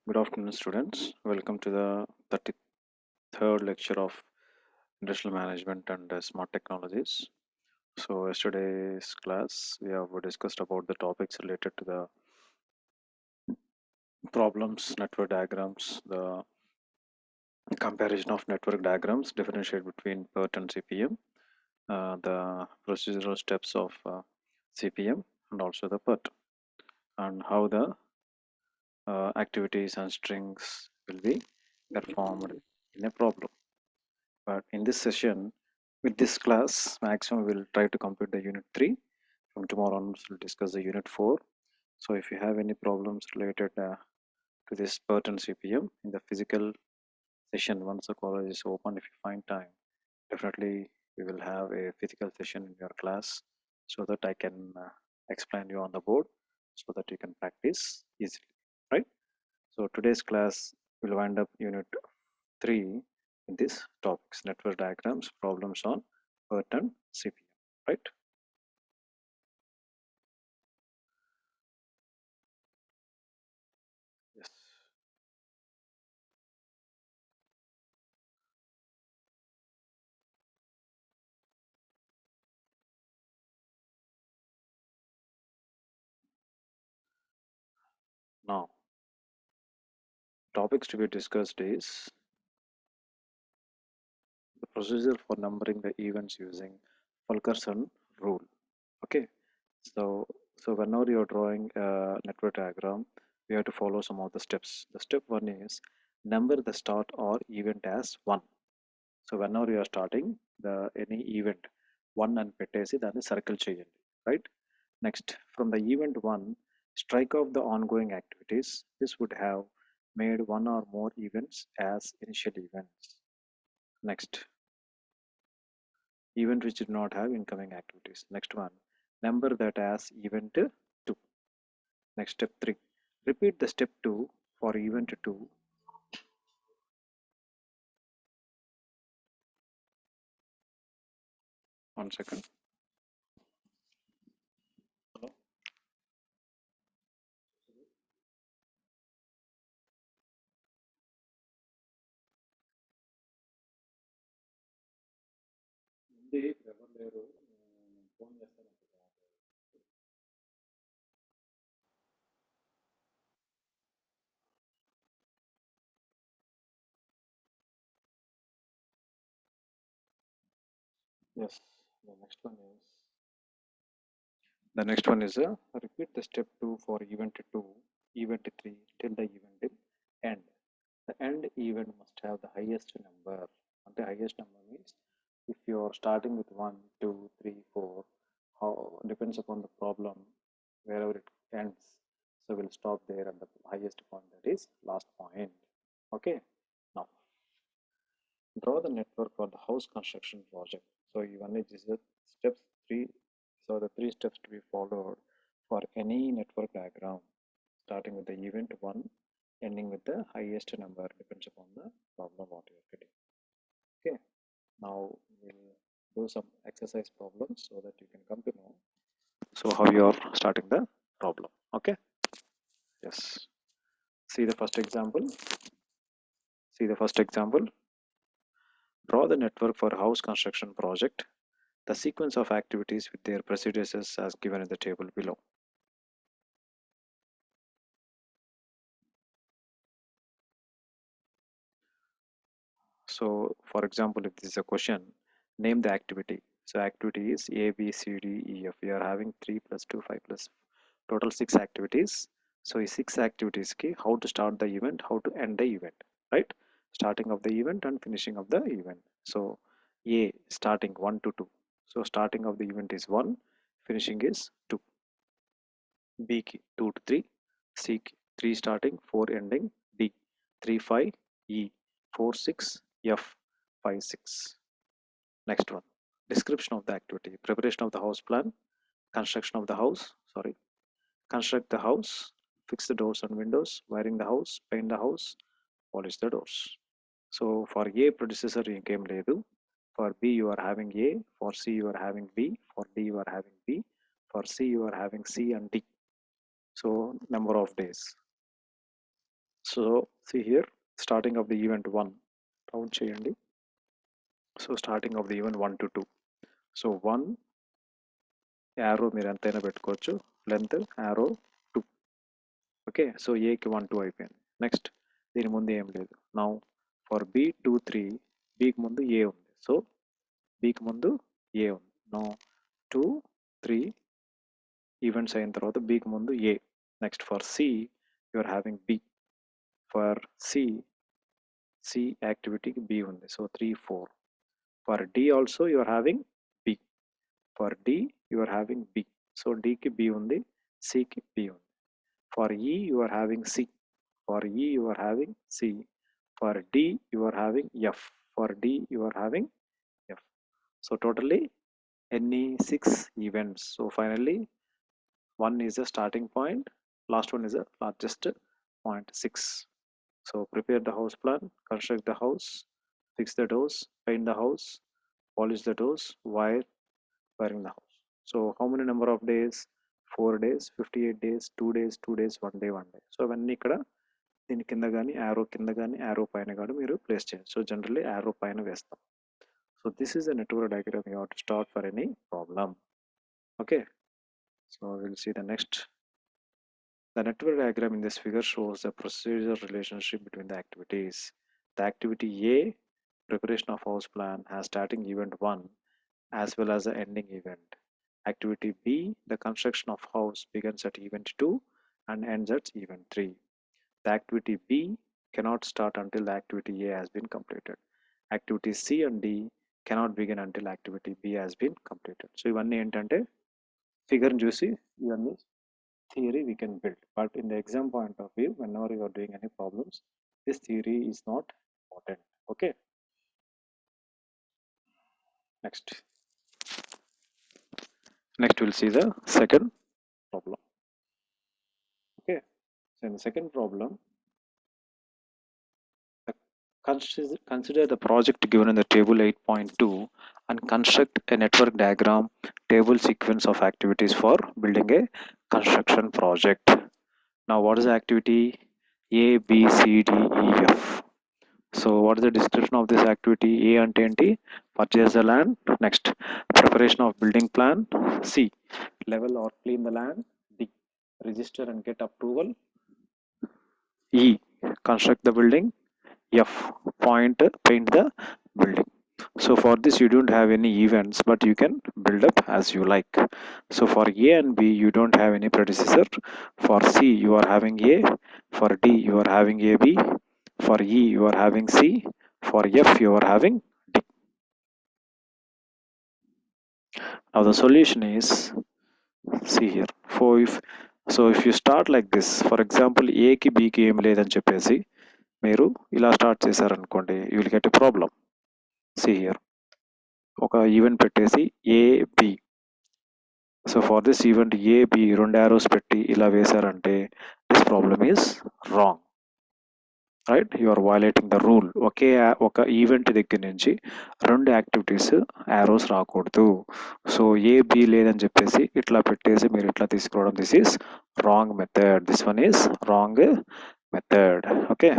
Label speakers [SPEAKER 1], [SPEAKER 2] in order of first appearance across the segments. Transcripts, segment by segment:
[SPEAKER 1] Good afternoon, students. Welcome to the 33rd lecture of Industrial Management and Smart Technologies. So, yesterday's class, we have discussed about the topics related to the problems, network diagrams, the comparison of network diagrams, differentiate between PERT and CPM, the procedural steps of CPM, and also the PERT, and how the activities and strings will be performed in a problem. But in this session, with this class, maximum we'll try to complete the unit 3. From tomorrow onwards, we'll discuss the unit 4. So if you have any problems related to this PERT and CPM in the physical session, once the college is open, if you find time, definitely we will have a physical session in your class so that I can explain you on the board so that you can practice easily, right? So today's class will wind up unit 3 in this topics, network diagrams, problems on PERT and CPM, right? Yes. Now, topics to be discussed is the procedure for numbering the events using Fulkerson rule. Okay, so whenever you're drawing a network diagram, we have to follow some of the steps. The step one is number the start or event as one. So whenever you are starting the any event one and పెట్టేసి దాన్ని circle చేయండి, right? Next, from the event one, strike off the ongoing activities. This would have made one or more events as initial events. Next, event which did not have incoming activities. Next one, number that as event 2. Next, step 3, repeat the step 2 for event 2. 1 second. Hello? ఉంది, ఎవరు లేరు, phone చేస్తాను. Yes, the next one is repeat the step 2 for event 2, event 3 till the event will end. The end event must have the highest number. And the highest number means if you are starting with 1, 2, 3, 4, how depends upon the problem wherever it ends. So we'll stop there at the highest point, that is last point. Okay. Now draw the network for the house construction project. So even this is the steps 3. So the 3 steps to be followed for any network diagram, starting with the event 1, ending with the highest number, depends upon the problem what you are getting. Okay. Now we'll do some exercise problems so that you can come to know so how you are starting the problem. Okay. Yes. See the first example. See the first example. Draw the network for house construction project. The sequence of activities with their procedures as given in the table below. So for example, if this is a question, name the activity. So activity is A, B, C, D, E, F. We are having 3 plus 2, 5 plus total 6 activities. So in 6 activities, key, how to start the event, how to end the event, right? Starting of the event and finishing of the event. So A starting 1 to 2. So starting of the event is 1, finishing is 2. B key 2 to 3. C key 3 starting, 4 ending. D 3 5. E 4 6. F 5 6. Next one, description of the activity: preparation of the house plan, construction of the house, construct the house, fix the doors and windows, wiring the house, paint the house, polish the doors. So for A predecessor came ledu, for B you are having A, for C you are having B, for D you are having B, for C you are having C and D. So number of days. So see here, starting of the event 1 count cheyandi. So starting of the event 1 to 2. So 1 arrow మీరు ఎంతైనా పెట్టుకోవచ్చు, length arrow 2. Okay, so ఏకి 1 2 అయిపోయింది. Next దీని ముందు ఏం లేదు. Now for B 2 3, బికి ముందు ఏ ఉంది, సో బికి ముందు ఏ ఉంది. నౌ 2 3 ఈవెంట్స్ అయిన తర్వాత బికి ముందు A. Next for C you are having B. For C యాక్టివిటీకి బి ఉంది, so 3 4. For D also you are having B. For D you are having B, so డికి బి ఉంది, సికి బి ఉంది. For E you are having C. For E you are having C. For D you are having F. For D you are having F. So totally any 6 events. So finally 1 is the starting point, last one is the largest point, 6. So prepare the house plan, construct the house, fix the doors, paint the house, polish the doors, wiring the house. So how many number of days? 4 days, 58 days, 2 days, 2 days, 1 day, 1 day. So అవన్నీ ఇక్కడ దీని కింద కానీ arrow కింద కానీ arrow పైన కానీ మీరు ప్లేస్ చేయండి. సో జనరల్లీ యారో పైన వేస్తాం. So this is the network diagram you have to start for any problem. Okay, so will see the next. The network diagram in this figure shows the procedural relationship between the activities. The activity A, preparation of house plan, has starting event 1 as well as the ending event. Activity B, the construction of house, begins at event 2 and ends at event 3. The activity B cannot start until the activity A has been completed. Activities C and D cannot begin until activity B has been completed. So ఇవన్నీ ఏంటంటే figure చూసి ఇవన్నీ theory we can build, but in the exam point of view, whenever you are doing any problems, this theory is not important. Okay, next we'll see the second problem. Okay, so in the second problem, consider the project given in the table 8.2 and construct a network diagram table sequence of activities for building a construction project. Now what is the activity? A, B, C, D, E, F. So what is the description of this activity? A and enti, purchase the land. Next, preparation of building plan. C, level or clean the land. D, register and get approval. E, construct the building. F, paint the building. So for this you don't have any events, but you can build up as you like. So for A and B you don't have any predecessor. For C you are having A. For D you are having AB. For E you are having C. For F you are having D. Now the solution is, see here. So if you start like this, for example A ki B ki em ledani cheppesi మీరు ఇలా start చేశారనుకోండి, you will get a problem. See here, ఒక event పెట్టేసి A B. So for this event A B 2 arrows పెట్టి ఇలా వేశారంటే this problem is wrong, right? You are violating the rule. ఒక event దగ్గర నుంచి 2 యాక్టివిటీస్ యారోస్ రాకూడదు. సో ఏబి లేదని చెప్పేసి ఇట్లా పెట్టేసి మీరు ఇట్లా తీసుకురావడం, this is wrong method. This one is wrong method. Okay,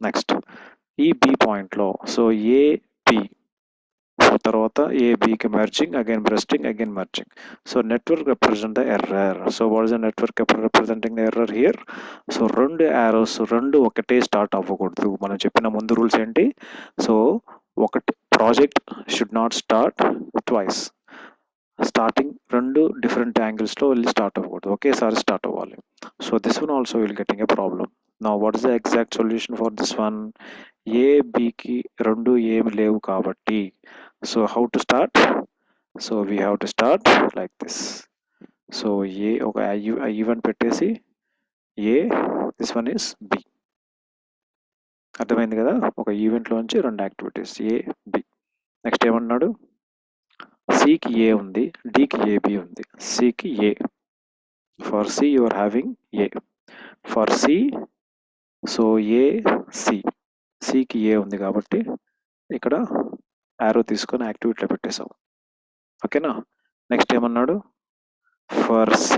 [SPEAKER 1] next ఈ బి పాయింట్లో సో ఏబి తర్వాత ఏబికి merging, again bursting, again merging. So network represent the error. So what is the network representing the error here? So 2 arrows ఒకటే start అవ్వకూడదు. మనం చెప్పిన ముందు rules ఏంటి? సో ఒకటి project should not start twice. Starting 2 different యాంగిల్స్లో వెళ్ళి start అవ్వకూడదు, ఒకేసారి స్టార్ట్ అవ్వాలి. So this one also will getting a problem. Now what is the exact solution for this one? ఏబికి 2 ఏమి లేవు కాబట్టి, so how to start? So we have to start like this. So a ఒక event పెట్టేసి a, this one is b. అర్థమైంది కదా? ఒక event లోంచి 2 యాక్టివిటీస్ a b. నెక్స్ట్ ఏమన్నాడు? c కి a ఉంది, d కి ab ఉంది. c కి a. For c you are having a. For c so a c. c కి a ఉంది కాబట్టి ఇక్కడ యారో తీసుకొని యాక్టివిటీలో పెట్టేసాం. ఓకేనా? నెక్స్ట్ ఏమన్నాడు? For C,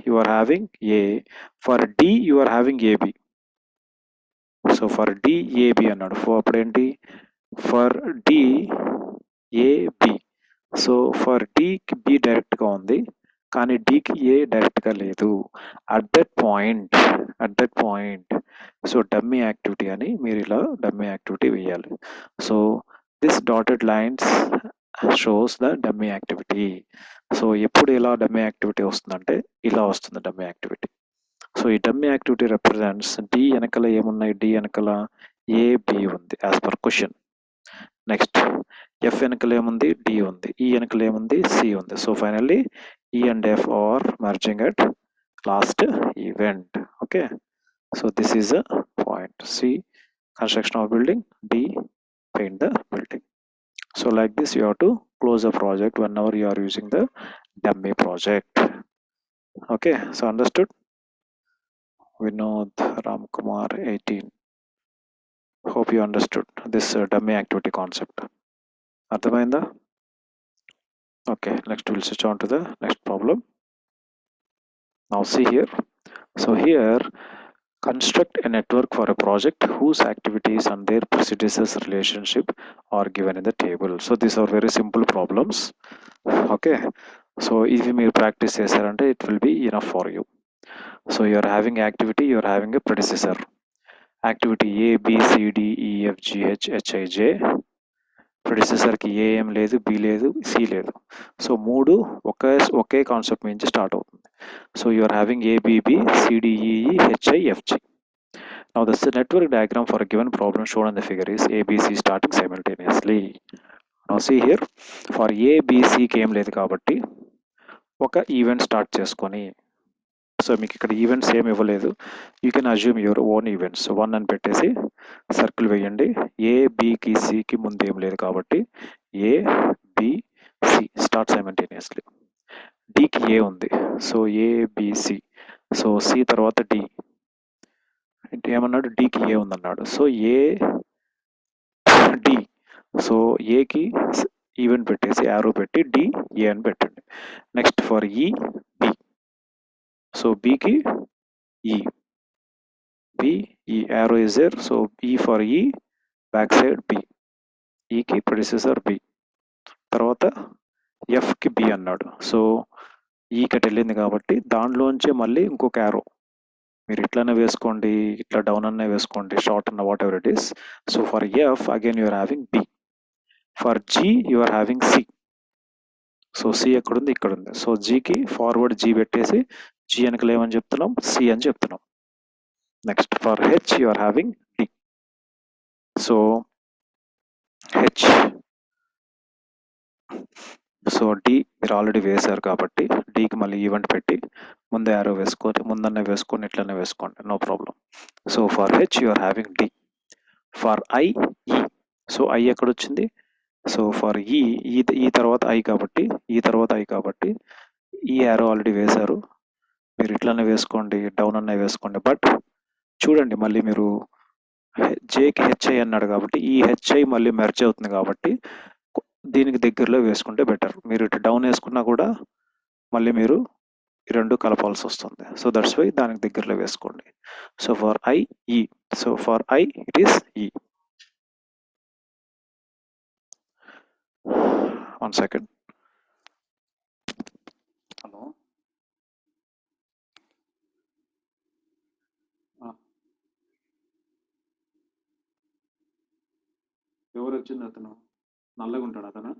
[SPEAKER 1] you are having A. For D, you are having AB. So for D, AB అన్నాడు. For అప్పుడేంటి? For D, AB. So for డీకి బి డైరెక్ట్గా ఉంది, కానీ డీకి ఏ డైరెక్ట్గా లేదు. At that point so dummy activity అని మీరు ఇలా డమ్మీ యాక్టివిటీ వేయాలి. So this dotted lines shows the dummy activity. So ఎప్పుడు ఇలా డమ్మీ యాక్టివిటీ వస్తుందంటే ఇలా వస్తుంది డమ్మీ యాక్టివిటీ. సో ఈ డమ్మీ యాక్టివిటీ రిప్రజెంట్స్ డి వెనకాల ఏమున్నాయి? డి వెనకాల ఏ బి ఉంది as per question. Next F వెనకాల ఏముంది? డి ఉంది. ఈ వెనకాల ఏముంది? సి ఉంది. So finally E and F are merging at last event. Okay, so this is a point. C construction of building, D paint the building. So like this you have to close a project whenever you are using the dummy project. Okay, so understood? Vinod Ramkumar 18. Hope you understood this dummy activity concept. అర్థమైందా? Okay, next we'll switch on to the next problem. Now see here. So here, construct a network for a project whose activities and their predecessors relationship are given in the table. So these are very simple problems. Okay, so if you may practice చేశారంటే it will be enough for you. So you are having activity, you are having a predecessor. Activity A, B, C, D, E, F, G, H, H, I, J. ప్రెడిసెసర్కి ఏం లేదు, B లేదు, C లేదు. So మూడు ఒకే concept నుంచి start అవుతుంది. So you are having A B B C D E E H I F G. Now this network diagram for given problem shown in the figure is A B C starting simultaneously. Now see here, for ఏబిసికి ఏం లేదు కాబట్టి ఒక ఈవెంట్ స్టార్ట్ చేసుకొని, సో మీకు ఇక్కడ ఈవెంట్స్ ఏమి ఇవ్వలేదు, you can assume your own events. 1 అని పెట్టేసి సర్కిల్ వేయండి. ఏ బికి సికి ముందు ఏం లేదు కాబట్టి A B C start simultaneously. డికి ఏ ఉంది, so A B C. So C తర్వాత డి, ఏమన్నాడు? డికి ఏ ఉందన్నాడు. సో ఏ డి, సో ఏకి ఈవెంట్ పెట్టేసి యారో పెట్టి డి ఏ అని పెట్టండి. Next for E B, so బికి E, B E arrow is there. So E for E back side B, ఈకి ప్రెడిసెసర్ బి. తర్వాత ఎఫ్కి బి అన్నాడు. సో ఈ కట్ వెళ్ళింది కాబట్టి దానిలోంచే మళ్ళీ ఇంకొక యారో, మీరు ఇట్లానే వేసుకోండి, ఇట్లా డౌన్ అనే వేసుకోండి, షార్ట్ అన్న whatever it is. So for F again you're having B. For G you're having C. So C ఎక్కడుంది? ఇక్కడ ఉంది. సో జీకి ఫార్వర్డ్ జీ పెట్టేసి జీ వెనకలు ఏమని చెప్తున్నాం? సి అని చెప్తున్నాం. Next for H you're having D. So H, so D మీరు ఆల్రెడీ వేశారు కాబట్టి డికి మళ్ళీ ఈవెంట్ పెట్టి ముందు యారో వేసుకొని, ముందన్న వేసుకొని, ఇట్లనే వేసుకోండి, no problem. So for H you're having D. For I E, so I ఎక్కడ వచ్చింది? సో ఫర్ ఈ తర్వాత ఐ కాబట్టి, ఈ తర్వాత ఐ కాబట్టి ఈ యారో ఆల్రెడీ వేశారు, మీరు ఇట్లానే వేసుకోండి, డౌన్ అన్న వేసుకోండి. బట్ చూడండి, మళ్ళీ మీరు జేకి హెచ్ఐ అన్నాడు కాబట్టి ఈ హెచ్ఐ మళ్ళీ మెర్జ్ అవుతుంది కాబట్టి దీనికి దగ్గరలో వేసుకుంటే బెటర్. మీరు ఇటు డౌన్ వేసుకున్నా కూడా మళ్ళీ మీరు ఈ రెండు కలపాల్సి వస్తుంది. సో దట్స్ వై దానికి దగ్గరలో వేసుకోండి. So for I E, so for I it is ఈ. 1 second. హలో, ఎవరు వచ్చింది? అతను నల్లగా ఉంటాడు అతను.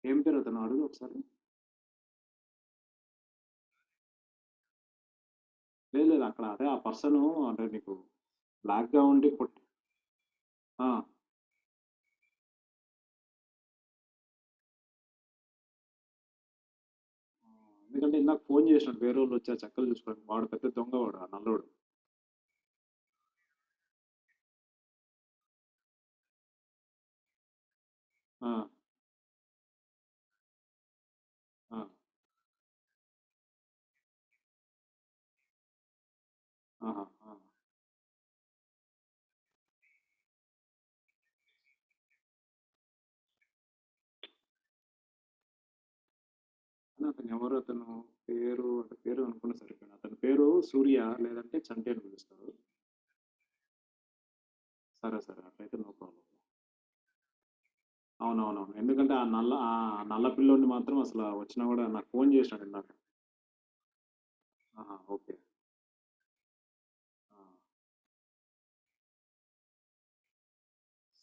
[SPEAKER 1] ఏం పేరు అతను? అడుగు ఒకసారి. లేదు లేదు, అక్కడ అదే ఆ పర్సన్ అంటే నీకు బ్లాక్గా ఉండి ఎందుకంటే ఇందాక ఫోన్ చేసినాడు, వేరే వాళ్ళు వచ్చి ఆ చెక్కలు చూసుకోండి, వాడు పెద్ద దొంగ, వాడు ఆ నల్లోడు. ఆ, ఆ, ఆహా, ఆ. అతను ఎవరు అతను పేరు అనుకున్న సరిపోయింది. అతని పేరు సూర్య లేదంటే చంటి అని పిలుస్తారు. సరే అట్లయితే నో ప్రాబ్లం. అవునవునవును. ఎందుకంటే ఆ నల్ల పిల్లోడిని మాత్రం అసలు వచ్చినా కూడా నాకు ఫోన్ చేసినాడు ఇందాక. ఓకే.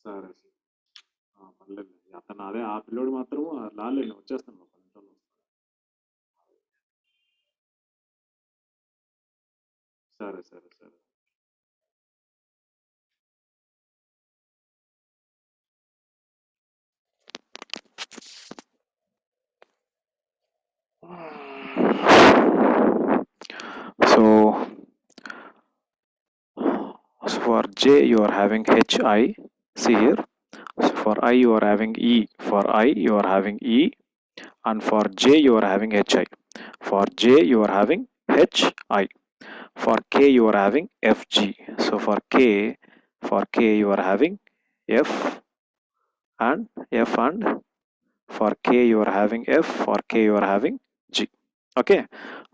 [SPEAKER 1] సరే పర్లేదు. అతను అదే ఆ పిల్లోడు మాత్రం రాలేండి, వచ్చేస్తాను ఒక నిమిషంలో. సరే. So for J you are having HI. See here. So for I you are having E. For I you are having E, and for J you are having HI. For J you are having HI. For K you are having FG. So for K you are having F and F, and for K you are having F, for K you are having G. Okay,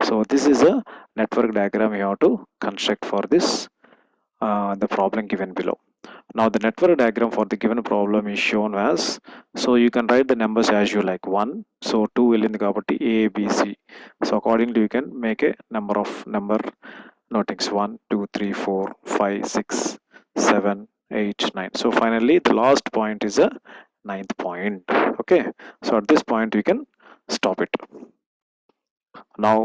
[SPEAKER 1] so this is a network diagram you have to construct for this the problem given below. Now the network diagram for the given problem is shown as, so you can write the numbers as you like. 1, so 2 will in the property A, B, C. So accordingly you can make a number notings 1, 2, 3, 4, 5, 6, 7, 8, 9. So finally the last point is a ninth point. Okay, so at this point we can stop it. Now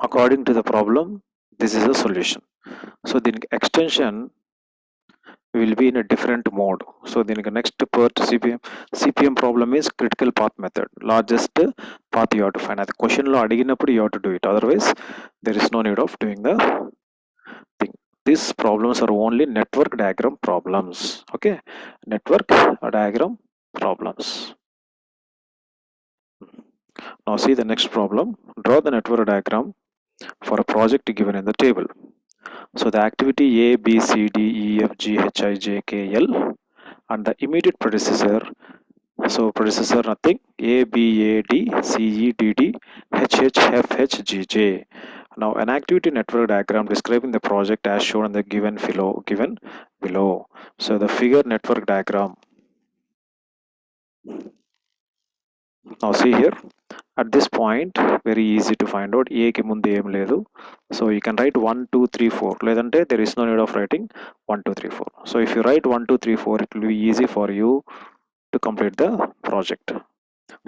[SPEAKER 1] according to the problem, this is a solution. So the extension will be in a different mode. So the next part CPM problem is critical path method. Largest path you have to find. At the question lo adiginappudu you have to do it. Otherwise, there is no need of doing the thing. These problems are only network diagram problems. Okay, network diagram problems. Now see the next problem. Draw the network diagram for a project given in the table. So the activity A, B, C, D, E, F, G, H, I, J, K, L, and the immediate predecessor. So predecessor nothing, A, B, A, D, C, E, D, D, H, H, F, H, G, J. Now an activity network diagram describing the project as shown in the given below. So the figure network diagram. Now see here. At this point, very easy to find out. A ki mundu em ledu. So you can write 1, 2, 3, 4. Ledante there is no need of writing 1, 2, 3, 4. So if you write 1, 2, 3, 4, it will be easy for you to complete the project.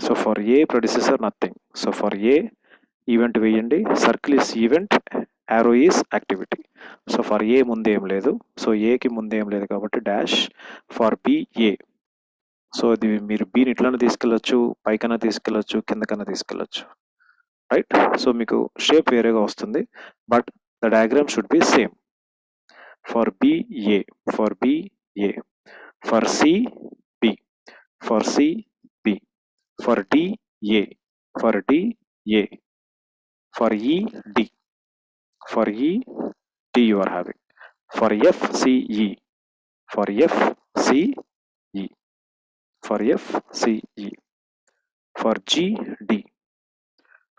[SPEAKER 1] So for A predecessor nothing. So for A event వేయండి, circle is event, arrow is activity. So for A ముందు ఏం లేదు, so A కి ముందు ఏం లేదు కాబట్టి dash. For B A. So ఇది మీరు బీని ఇట్లనే తీసుకెళ్ళచ్చు, పైకన్నా తీసుకెళ్ళచ్చు, కిందకన్నా తీసుకెళ్ళచ్చు, రైట్. సో మీకు షేప్ వేరేగా వస్తుంది, but the diagram should be same. For B A, for B A, for C B, for C B, for D A, for D A, for E D, for E D you are having, for F C E, for F C E, for F C E, for G D,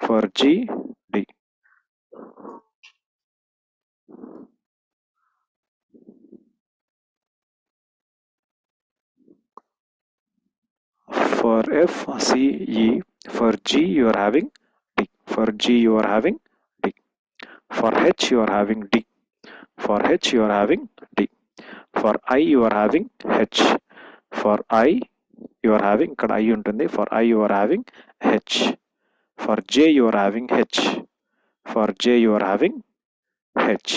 [SPEAKER 1] for G D, for F C E, for G you are having D, for G you are having D, for H you are having D, for H you are having D, for I you are having H, for I you are having ఇక్కడ I ఉంటుంది, for I you are having H, for J you are having H, for J you are having H,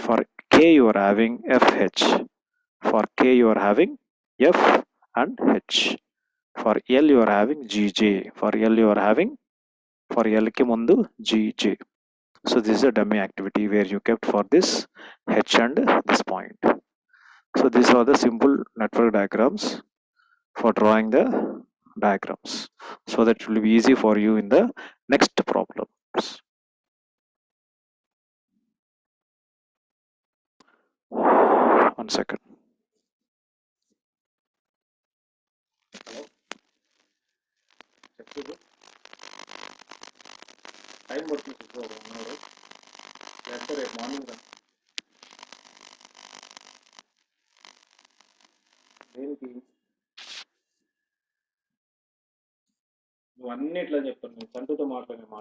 [SPEAKER 1] for K you are having FH, for K you are having F and H, for L you are having GJ, for L you are having, for L ki mundu GJ. So this is a dummy activity where you kept for this H and this point. So these are the simple network diagrams for drawing the diagrams, so that it will be easy for you in the next problems. One second. చెప్పేది time పడుతుంది సుబ్బు, ఒక 1 hour, లేకపోతే రేపు morning రా. దేనికి నువ్వు అన్ని ఇట్లా చెప్తాను, నేను చంటుతో మాట్లాడతాను.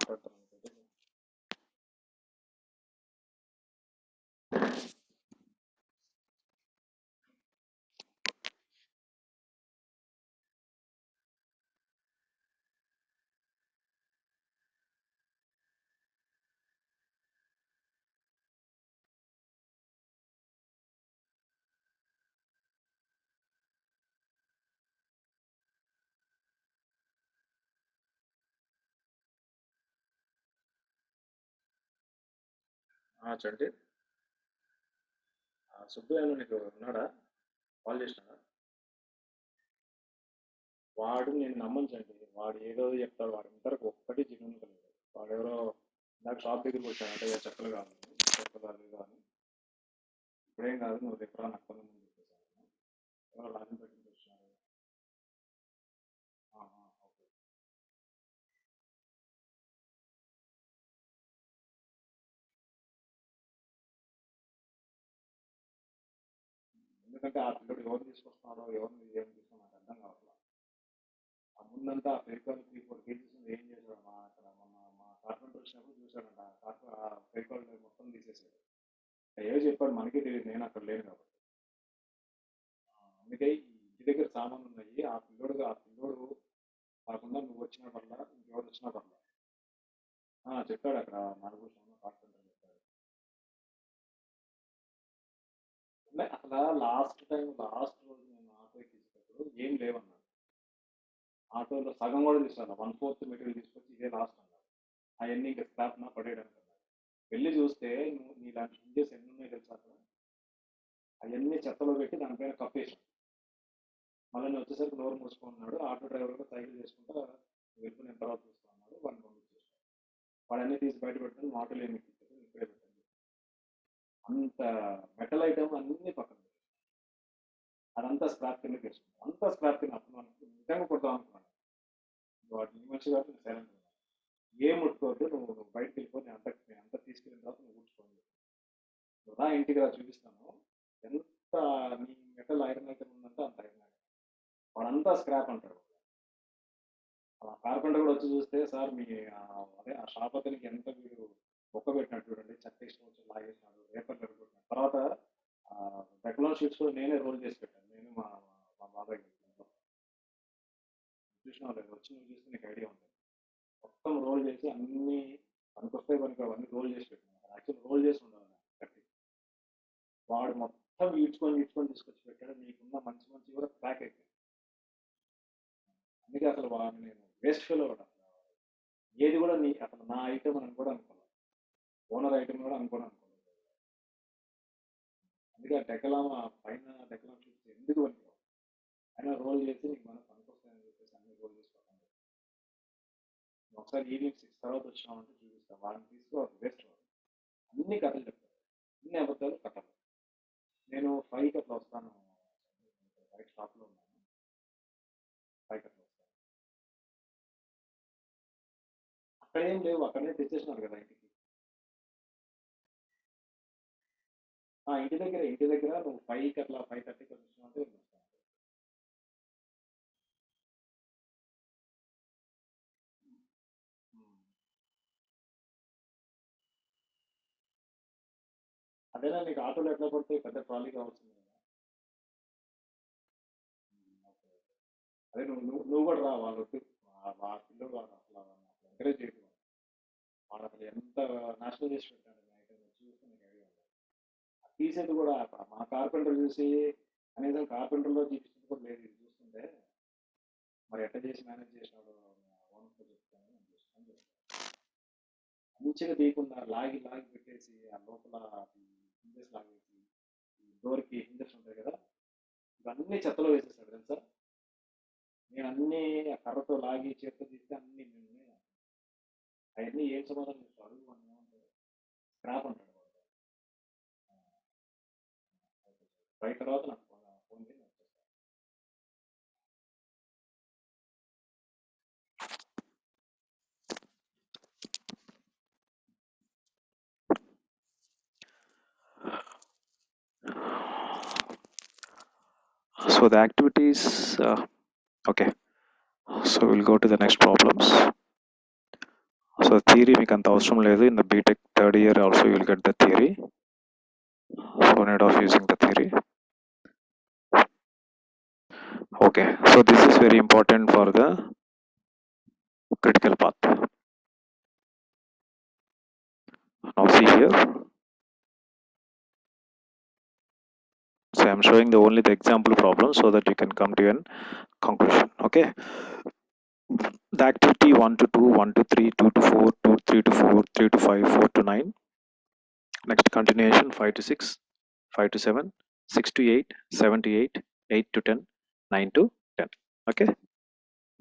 [SPEAKER 1] చంటి, సుబ్బు ఏమన్నా నీకు ఉన్నాడా, కాల్ చేసినాడా? వాడు నేను నమ్మను చంటి, వాడు ఏదో చెప్తాడు, వాడి ఇంతవరకు ఒక్కటి జెన్యున్ లేదు. వాడు ఎవరో నాకు షాప్ దగ్గరికి వచ్చాడంటే చెక్కలు కాదు, చెక్కలు కాదు కానీ ఇప్పుడేం కాదు, నువ్వు రేపు రా, నాకు ముందు చెప్పేసాను. ఎవరో లాగిన్ పెట్టుకుని వచ్చినారు. ఓకే. ఎందుకంటే ఆ పిల్లడు ఎవరు తీసుకొస్తున్నారో ఎవరిని ఏం తీసుకున్నా నాకు అర్థం కావట్లేదు. ఆ ముందంతా ఆ ఫెవికాల్ 3-4 కేజీస్ ఏం చేశాడు, మా అక్కడ మా కార్పెంటర్ వచ్చినప్పుడు చూశాడంట, ఆ ఫెవికాల్ మొత్తం తీసేసాడు. ఏదో చెప్పాడు, మనకే తెలియదు, నేను అక్కడ లేను కాబట్టి. అందుకే ఈ ఇంటి దగ్గర సామాన్లు ఉన్నాయి, ఆ పిల్లోడు కాకుండా నువ్వు వచ్చిన వల్ల ఇంకెవరు వచ్చినా పర్లేదు. చెప్పాడు అక్కడ నాగభూషణంలో కార్పెంటర్ చెప్పాడు. అంటే అసలు లాస్ట్ రోజు నేను ఆటో ఎక్కించేటప్పుడు ఏం లేవన్నాడు. ఆటోలో సగం కూడా తీసుకురా, 1/4 మెటీరియల్ తీసుకొచ్చి ఇదే లాస్ట్ అన్నాడు. అవన్నీ ఇంకా స్క్రాప్ నా పడేయడానికి అన్నాడు. వెళ్ళి చూస్తే నువ్వు నీలాంటి ఇంజెస్ ఎన్ని ఉన్నాయి తెలుసా అక్కడ, అవన్నీ చెత్తలో పెట్టి దానిపైన కప్పేసి మళ్ళీ నేను వచ్చేసరికి నోరు మూసుకున్నాడు. ఆటో డ్రైవర్ కూడా సైకిల్ చేసుకుంటా వెళ్ళిపోయిన తర్వాత చూస్తా ఉన్నాడు, వాడిని పంపించేసాడు. వాడన్నీ తీసి బయట పెట్టాను, ఆటోలో ఏమి ఎక్కించాడు, ఇక్కడే పెట్టండి. అంత మెటల్ ఐటమ్ అన్ని పక్కన పెట్టాడు. అదంతా స్క్రాప్ కింద తీసుకున్నాను, అంతా స్క్రాప్ కింద. అప్పుడు మనకు నిజంగా కొడదాం అనుకున్నాను. వాటిని మంచి కాబట్టి నేను సైలెంట్ ఉన్నాను. ఏం ముట్టుకోవద్దు, నువ్వు బయటకు వెళ్ళిపోయి నేను అంతా తీసుకెళ్ళిన తర్వాత నువ్వు కూర్చోండి, నువ్వు రా ఇంటికి రా చూపిస్తాను, ఎంత నీ మెటల్ ఐరన్ ఐటమ్ ఉందంటే అంత ఐరన్ ఐటమ్. వాడంతా స్క్రాప్ అంటాడు. ఆ కార్పెంటర్ కూడా వచ్చి చూస్తే, సార్ మీ అదే ఆ షాప్ అతనికి ఎంత మీరు ఒక్క పెట్టినట్టు చూడండి, చెత్త ఇష్టం వచ్చి లాగేసినాడు, రేపర్ పెట్టినాడు. తర్వాత డెక్లాన్ షీట్స్ కూడా నేనే రోల్ చేసి పెట్టాను, నేను మా బాబాయ్ చూసిన లేదు, వచ్చి నువ్వు చూస్తే నీకు ఐడియా ఉంటుంది. మొత్తం రోల్ చేసి అన్ని పనికొస్తాయి అవన్నీ రోల్ చేసి పెట్టాను. యాక్చువల్ రోల్ చేసి ఉండాలి కట్టి. వాడు మొత్తం ఈడ్చుకొని తీసుకొచ్చి పెట్టాడు. నీకున్న మంచి కూడా ప్యాక్ అయిపోయింది. అందుకే అసలు వాడిని నేను వేస్ట్ ఫెలో కూడా, ఏది కూడా అసలు నా ఐటమ్ అని కూడా అనుకోలేదు, ఓనర్ ఐటమ్ కూడా అనుకోలేదు. అందుకే ఆ పైన డెకలాం షీట్స్ ఎందుకు పనికిరావు, అయినా రోల్ చేసి నీకు మనం పనికొస్తాయని చెప్పేసి అన్ని రోల్ చేసి పక్కన ఒకసారి ఈవినింగ్ 6 తర్వాత వచ్చినామంటే చూపిస్తాను. వాడిని తీసుకో, వేస్ట్ వాడు అన్ని కథలు చెప్తారు, అన్ని అబద్ధాలు కథలు. నేను 5కి అట్లా వస్తాను, బయట షాప్లో ఉన్నాను, 5కి అట్లా వస్తాను. అక్కడ ఏం లేవు, అక్కడనే తెచ్చేసినారు కదా ఇంటికి. ఇంటి దగ్గర నువ్వు 5కి అట్లా 5:30కి వచ్చినావంటే నేను వస్తాను. అదేనా నీకు ఆటోలో ఎట్లా పడితే పెద్ద ట్రాలీ కావాల్సింది కదా. ఓకే. అదే నువ్వు కూడా రా, వాళ్ళు పిల్లలు వాడు అసలు ఎంకరేజ్ చేయడం, వాడు అసలు ఎంత నాశనం చేసి పెట్టాడు నైట్ చూస్తే నీకు ఐడియా ఉండదు. తీసేది కూడా మా కార్పెంటర్ చూసి కనీసం కార్పెంటర్లో చూపించింది కూడా లేదు. ఇది చూస్తుంటే మరి ఎట్లా చేసి మేనేజ్ చేసినాడు ఓనర్తో చెప్తాను నేను చూస్తాను. మంచిగా తీయకుండా లాగి పెట్టేసి ఆ లోపల హింజెస్ లాగేసి, ఈ డోర్కి హింజెస్ ఉంటాయి కదా, ఇవన్నీ చెత్తలో వేసేసాడు తెలుసా. నేను అన్ని ఆ కర్రతో లాగి చేతితో తీస్తే అన్ని అవన్నీ ఏం సమాధానం చెప్తాడు, అడుగు అని ఏమంటాడు, స్క్రాప్ అంటాడు వాడు. బయట తర్వాత నాకు ఫోన్ చేసి వచ్చేస్తాను. So the activities, okay, so we'll go to the next problems. So theory మీకు అంత అవసరం లేదు. In the BTech third year also you will get the theory, so need of using the theory. Okay, so this is very important for the critical path. Now see here, so I'm showing the only the example problem so that you can come to an conclusion. Okay, the activity 1 to 2, 1 to 3, 2 to 4, 2 3 to 4, 3 to 5, 4 to 9. Next continuation 5 to 6, 5 to 7, 6 to 8, 7 to 8, 8 to 10, 9 to 10. Okay,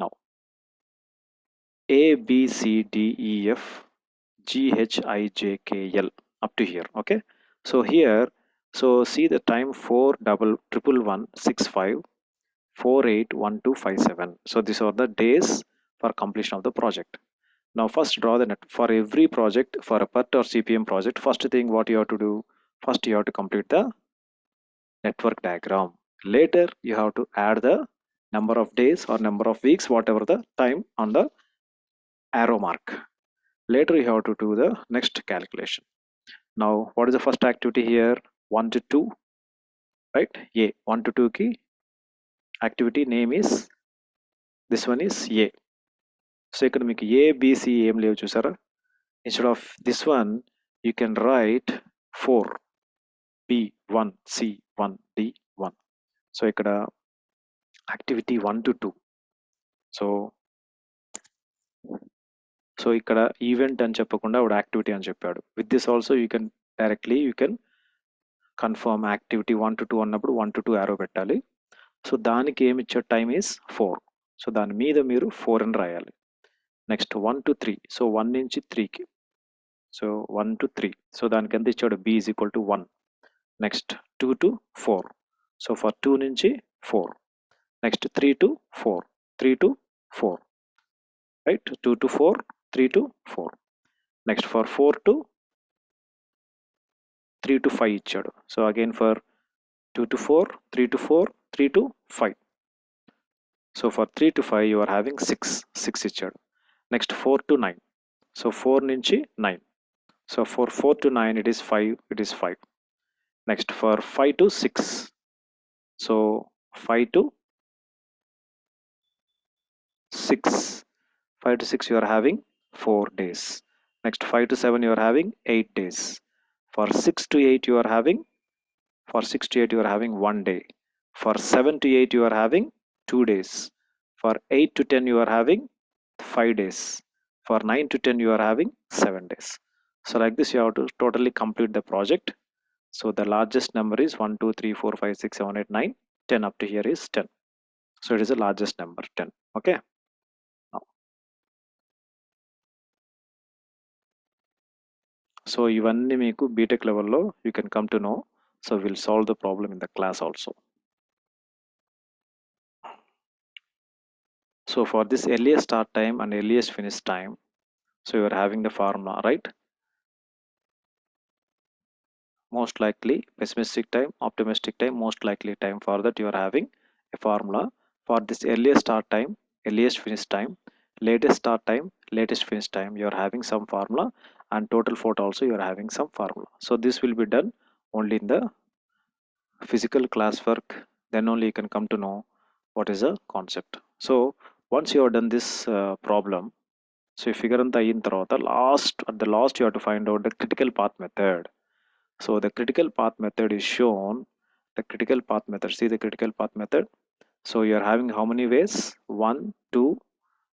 [SPEAKER 1] now A B C D E F G H I J K L up to here. Okay, so here, so see the time 4 double triple 1 6 5 4 8 1 2 5 7. So these are the days for completion of the project. Now first draw the net for every project. For a PERT or CPM project, first thing what you have to do, first you have to complete the network diagram. Later you have to add the number of days or number of weeks, whatever the time on the arrow mark. Later you have to do the next calculation. Now what is the first activity here? 1 to 2, right? A 1 to 2 key activity name is, this one is A. So ఇక్కడ మీకు A B C ఏం లేవు చూసారా? Instead of this one you can write 4 B 1 C 1 D 1. So ఇక్కడ activity 1 to 2. So ఇక్కడ event అని చెప్పకుండా ఒక యాక్టివిటీ అని చెప్పాడు. With this also you can directly you can confirm activity 1 to 2 అన్నప్పుడు 1 to 2 యారో పెట్టాలి. సో దానికి ఏమి ఇచ్చే టైం ఈస్ 4. సో దాని మీద మీరు 4 అని రాయాలి. నెక్స్ట్ 1 to 3, సో 1 నుంచి 3కి, సో 1 to 3, సో దానికి ఎంత ఇచ్చాడు? B is equal to 1. Next 2 to 4, so for 2 నుంచి 4. Next 3 to 4, 3 to 4, right? 2 to 4, 3 to 4. Next for 4 to 3 to 5 ఇచ్చాడు. So again for 2 to 4, 3 to 4, 3 to 5. So for 3 to 5 you are having 6 ఇచ్చాడు. Next 4 to 9, so 4 నుంచి 9. So for 4 to 9 it is 5, it is 5. Next for 5 to 6, so 5 to 6, 5 to 6 you are having 4 days. Next 5 to 7 you are having 8 days. For 6 to 8 you are having, for 6 to 8 you are having 1 day. For 7 to 8 you are having 2 days. For 8 to 10 you are having 5 days. For 9 to 10 you are having 7 days. So like this you have to totally complete the project. So the largest number is 1 2 3 4 5 6 7 8 9 10, up to here is 10. So it is the largest number, 10. Okay, now, so ఇవన్నీ మీకు BTech లెవెల్లో you can come to know. So we'll solve the problem in the class also. So for this earliest start time and earliest finish time, so you are having the formula, right? Most likely pessimistic time, optimistic time, most likely time. For that you are having a formula. For this earliest start time, earliest finish time, latest start time, latest finish time, you are having some formula, and total float also you are having some formula. So this will be done only in the physical classwork, then only you can come to know what is the concept. So once you have done this problem, so you figure anta ayin tarvata at the last you have to find out the critical path method. So the critical path method is shown. The critical path method, see the critical path method. So you are having how many ways? 1 2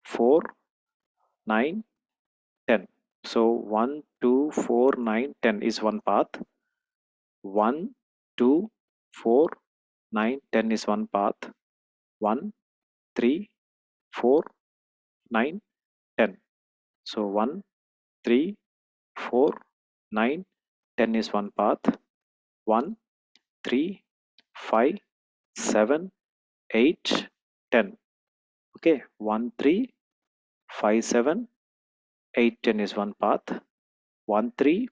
[SPEAKER 1] 4 9 10. So 1 2 4 9 10 is one path. 1 2 4 9 10 is one path. 1 3 4 9 10. So 1 3 4 9 10 is one path. 1 3 5 7 8 10. Okay, 1 3 5 7 8 10 is one path. 1 3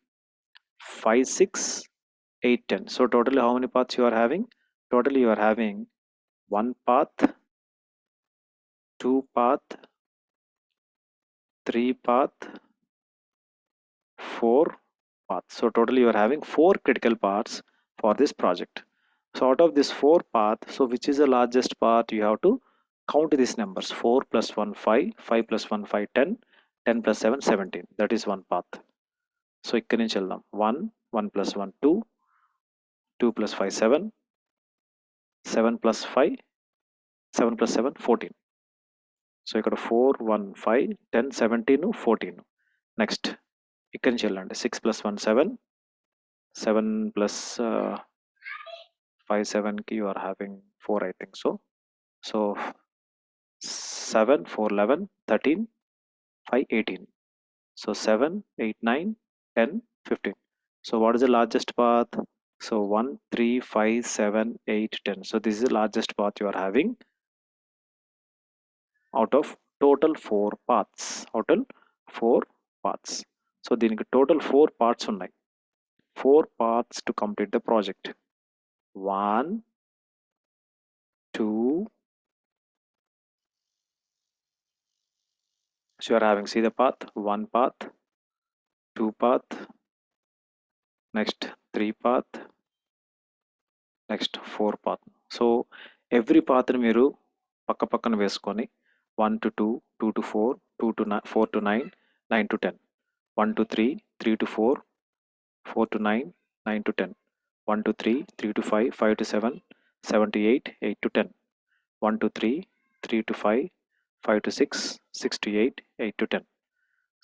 [SPEAKER 1] 5 6 8 10. So totally how many paths you are having? Totally you are having one path, two path, three path, four paths. So totally you are having four critical paths for this project. So out of this four path, so which is the largest path? You have to count these numbers. 4 plus 1 5, 5 plus 1 5 10, 10 plus 7 17. That is one path. So ఇక్కడ నుంచి వెళ్దాం. 1 1 plus 1 2, 2 plus 5 7, 7 plus 5, 7 plus 7 14. So ఇక్కడ 4 1 5 10 17 14. Next ఇక్కడి నుంచి వెళ్ళండి. 6 plus 1 7, 7 plus 5 7 కి you are having 4 I think so. So 7 4 11 13 5 18. So 7 8 9 10 15. So what is the largest path? So 1 3 5 7 8 10. So this is the largest path you are having out of total 4 paths. Total 4 paths. So దీనికి total 4 parts ఉన్నాయి. 4 paths to complete the project. 1 2. So you are having, see the path, 1 path, 2 path, next 3 path, next 4 path. So every path ని మీరు పక్క పక్కన వేసుకొని 1 to 2, 2 to 4, 2 to 9, 4 to 9, 9 to 10, 1 to 3, 3 to 4, 4 to 9, 9 to 10, 1 to 3, 3 to 5, 5 to 7, 7 to 8, 8 to 10, 1 to 3, 3 to 5, 5 to 6, 6 to 8, 8 to 10.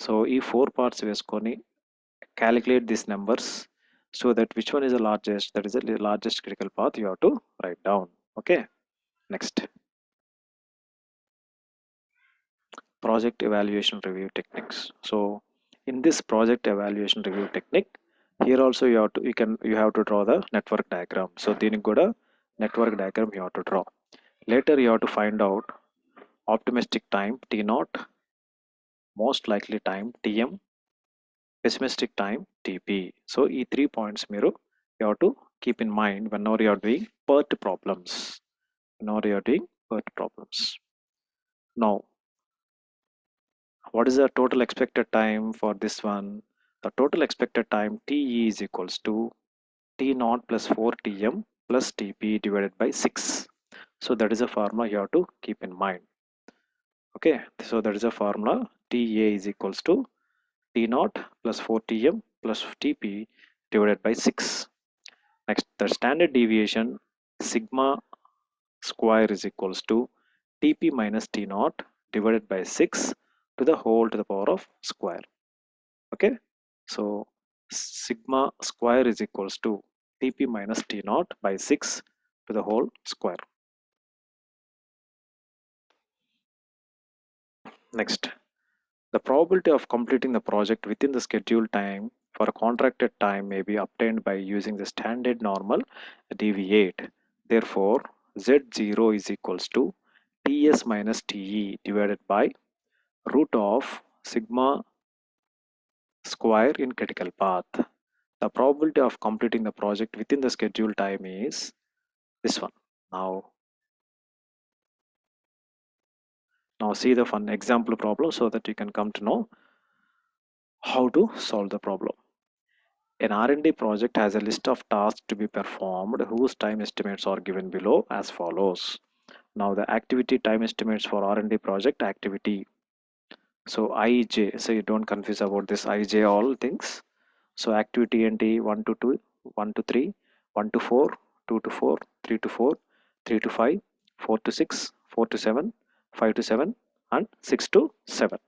[SPEAKER 1] So ఈ 4 parts వేసుకొని calculate these numbers so that which one is the largest, that is the largest critical path you have to write down. Okay, next, project evaluation review techniques. So in this project evaluation review technique, here also you have to draw the network diagram. So దీనికి కూడా network diagram you have to draw. Later you have to find out optimistic time T naught, most likely time Tm, pessimistic time TP. So ఈ 3 points మీరు you have to keep in mind whenever you are doing PERT problems. Whenever you are doing PERT problems. Now, what is the total expected time for this one? The total expected time TE is equals to T naught plus 4 Tm plus TP divided by 6. So that is a formula you have to keep in mind. Okay, so that is a formula. TA is equals to T naught plus 4 Tm plus TP divided by 6. Next, the standard deviation sigma square is equals to TP minus T naught divided by 6 to the whole to the power of square. Okay, so sigma square is equals to TP minus T naught by 6 to the whole square. Next, the probability of completing the project within the scheduled time for a contracted time may be obtained by using the standard normal deviate. Therefore, Z0 is equals to TS minus TE divided by root of sigma square in critical path. The probability of completing the project within the scheduled time is this one. Now see the fun example problem so that you can come to know how to solve the problem. An R&D project has a list of tasks to be performed whose time estimates are given below as follows. Now the activity time estimates for R&D project activity. So IJ, so you don't confuse about this IJ all things. So activity NT 1 to 2, 1 to 3, 1 to 4, 2 to 4, 3 to 4, 3 to 5, 4 to 6, 4 to 7, 5 to 7 and 6 to 7.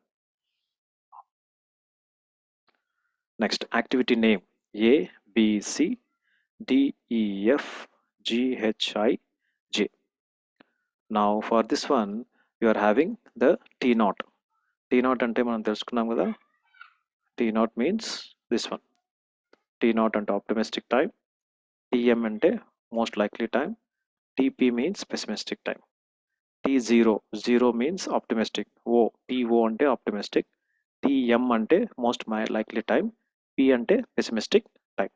[SPEAKER 1] Next, activity name A, B, C, D, E, F, G, H, I, J. Now for this one, you are having the T naught. T naught ante manam telusukunnam kada. T naught means this one. T naught ante optimistic time. TM ante most likely time. TP means pessimistic time. T0, 0 means optimistic. TO అంటే optimistic. TM అంటే most likely time. P అంటే pessimistic time.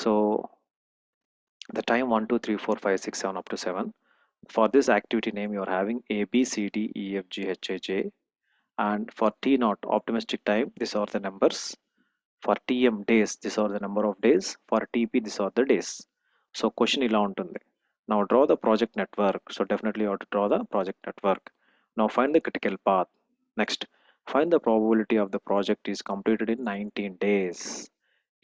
[SPEAKER 1] So the time 1, 2, 3, 4, 5, 6, 7 up to 7. For this activity name, you are having A, B, C, D, E, F, G, H, I, J. And for T naught optimistic time, these are the numbers. For TM days, these are the number of days. For TP, these are the days. So question ఇలా ఉంటుంది. Now draw the project network. So definitely you have to draw the project network. Now find the critical path. Next, find the probability of the project is completed in 19 days.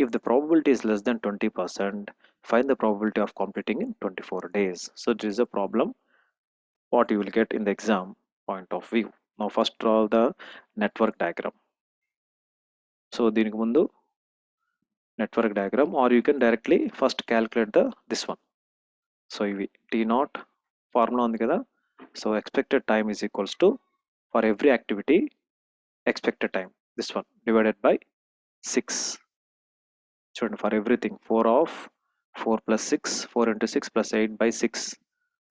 [SPEAKER 1] If the probability is less than 20%, find the probability of completing in 24 days. So this is a problem what you will get in the exam point of view. Now first draw the network diagram. So దీనికి ముందు network diagram, or you can directly first calculate this one. So ఇవి T naught formula ఉంది కదా. So expected time is equals to, for every activity, expected time, this one divided by 6. చూడండి, for everything 4 of 4 plus 6, 4 into 6 plus 8 by 6.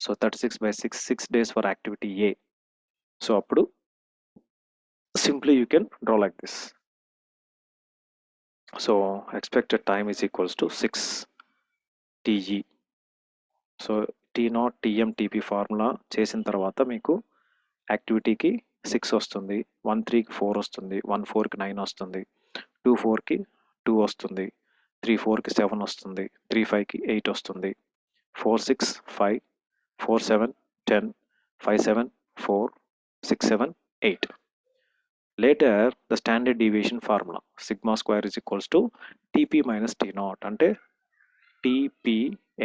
[SPEAKER 1] So 36 by 6, 6 days for activity A. So అప్పుడు simply you can draw like this. So expected time is equals to 6 TE. So T not TM TP formula చేసిన తర్వాత మీకు యాక్టివిటీకి 6 వస్తుంది, 1 3కి 4 వస్తుంది, 1 4కి 9 వస్తుంది, 2 4కి 2 వస్తుంది, 3 4కి 7 వస్తుంది, 3 5కి 8 వస్తుంది, 4 6 5, 4 7 10, 5 7 4, 6 7 8. Later the standard deviation formula sigma square is equals to TP minus T naught, అంటే TP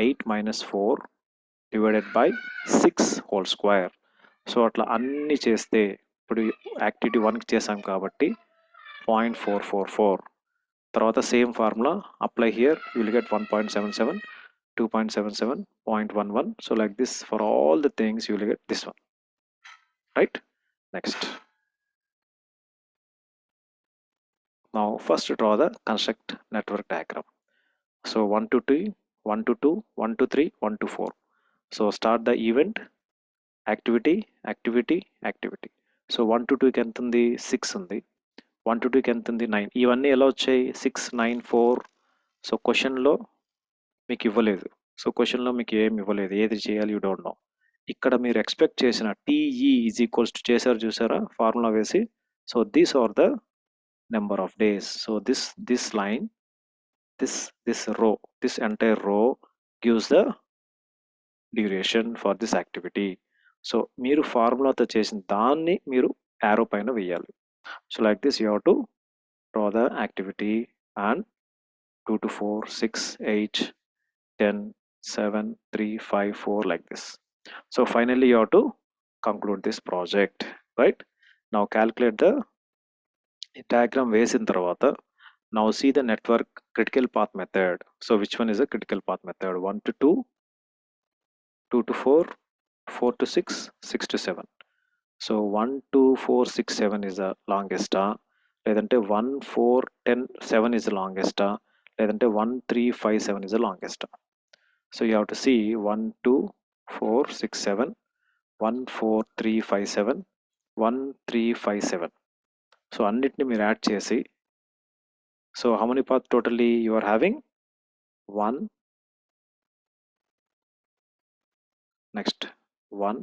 [SPEAKER 1] 8 minus 4 divided by 6 whole square. So అట్లా అన్ని చేస్తే ఇప్పుడు యాక్టివిటీ 1కి చేసాం కాబట్టి 0.444. తర్వాత same formula apply here, you will get 1.77, 2.77, 0.11. So like this for all the things you will get this one, right? Next, now first draw the construct network diagram. So 1 to 2, 1 to 2, 1 to 3, 1 to 4. So start the event, activity, activity, activity. So 1 to 2కి ఎంత ఉంది? 6 ఉంది. 1 to 2కి ఎంత ఉంది? 9. ఇవన్నీ ఎలా వచ్చాయి? 6 9 4. సో క్వశ్చన్లో మీకు ఇవ్వలేదు. సో క్వశ్చన్లో మీకు ఏమి ఇవ్వలేదు, ఏది చేయాలి యూ డోంట్ నో. ఇక్కడ మీరు ఎక్స్పెక్ట్ చేసిన టీఈ ఈజ్ ఈక్వల్స్ టు చేశారు చూసారా ఫార్ములా వేసి. So these are the number of days. So this line, this row, this entire row gives the duration for this activity. So మీరు ఫార్ములాతో చేసిన దాన్ని మీరు యారో పైన వేయాలి. So like this you have to draw the activity and 2 to 4, 6, 8, 10, 7, 3, 5, 4 like this. So finally you have to conclude this project, right? Now calculate the diagram వేసిన తర్వాత, now see the network critical path method. So which one is a critical path method? 1 to 2, 2 to 4, 4 to 6, 6 to 7. So 1 2 4 6 7 is the longest, లేదంటే 1 4 10 7 is the longest, లేదంటే 1 3 5 7 is the longest. So you have to see 1 2 4 6 7, 1 4 3 5 7, 1 3 5 7. So అన్నిటిని మీరు add చేసి, so how many paths totally you are having? 1, next 1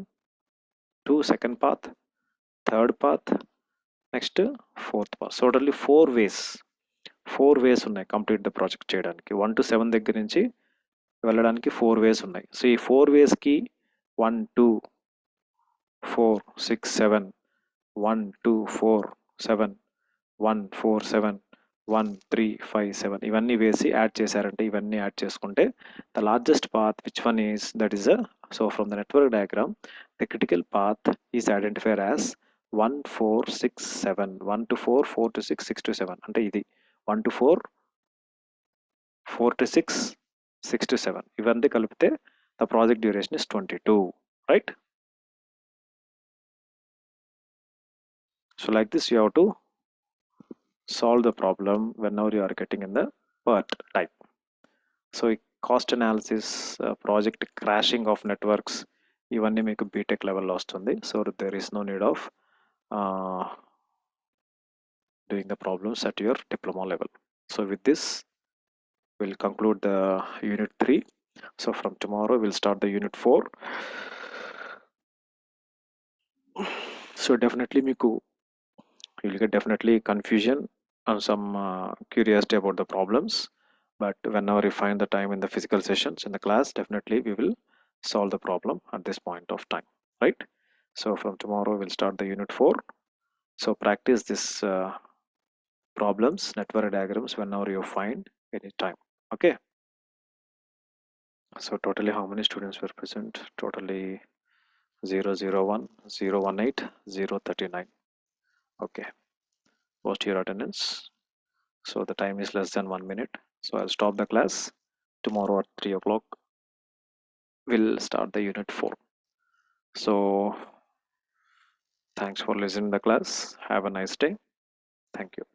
[SPEAKER 1] 2 second path, third path, next fourth path. So totally 4 వేస్ ఉన్నాయి complete the project చేయడానికి. 1 to 7 దగ్గర నుంచి వెళ్ళడానికి 4 వేస్ ఉన్నాయి. So ఈ 4 వేస్కి 1 2 4 6 7, 1 2 4 7, 1 4 7, 1 3 5 7 ఇవన్నీ వేసి యాడ్ చేశారంటే, ఇవన్నీ యాడ్ చేసుకుంటే the largest path which one is, that is so from the network diagram the critical path is identified as 1 4 6 7, 1 to 4, 4 to 6, 6 to 7. అంటే ఇది 1 to 4, 4 to 6, 6 to 7 ఇవన్నీ కలిపితే the project duration is 22, right? So like this you have to solve the problem whenever you are getting in the part type. So cost analysis, project crashing of networks, ఇవన్నీ మీకు BTech లెవెల్లో వస్తుంది. So there is no need of doing the problems at your diploma level. So with this we'll conclude the unit 3. So from tomorrow we'll start the unit 4. So definitely మీకు you'll get definitely confusion and some curiosity about the problems, but whenever you find the time in the physical sessions in the class, definitely we will solve the problem at this point of time, right? So from tomorrow we'll start the unit 4. So practice this problems, network diagrams whenever you find any time. Okay, so totally how many students were present? Totally 001, 018, 039. Okay, post your attendance. So the time is less than 1 minute, so I'll stop the class. Tomorrow at 3 o'clock we'll start the unit 4. So thanks for listening to the class. Have a nice day. Thank you.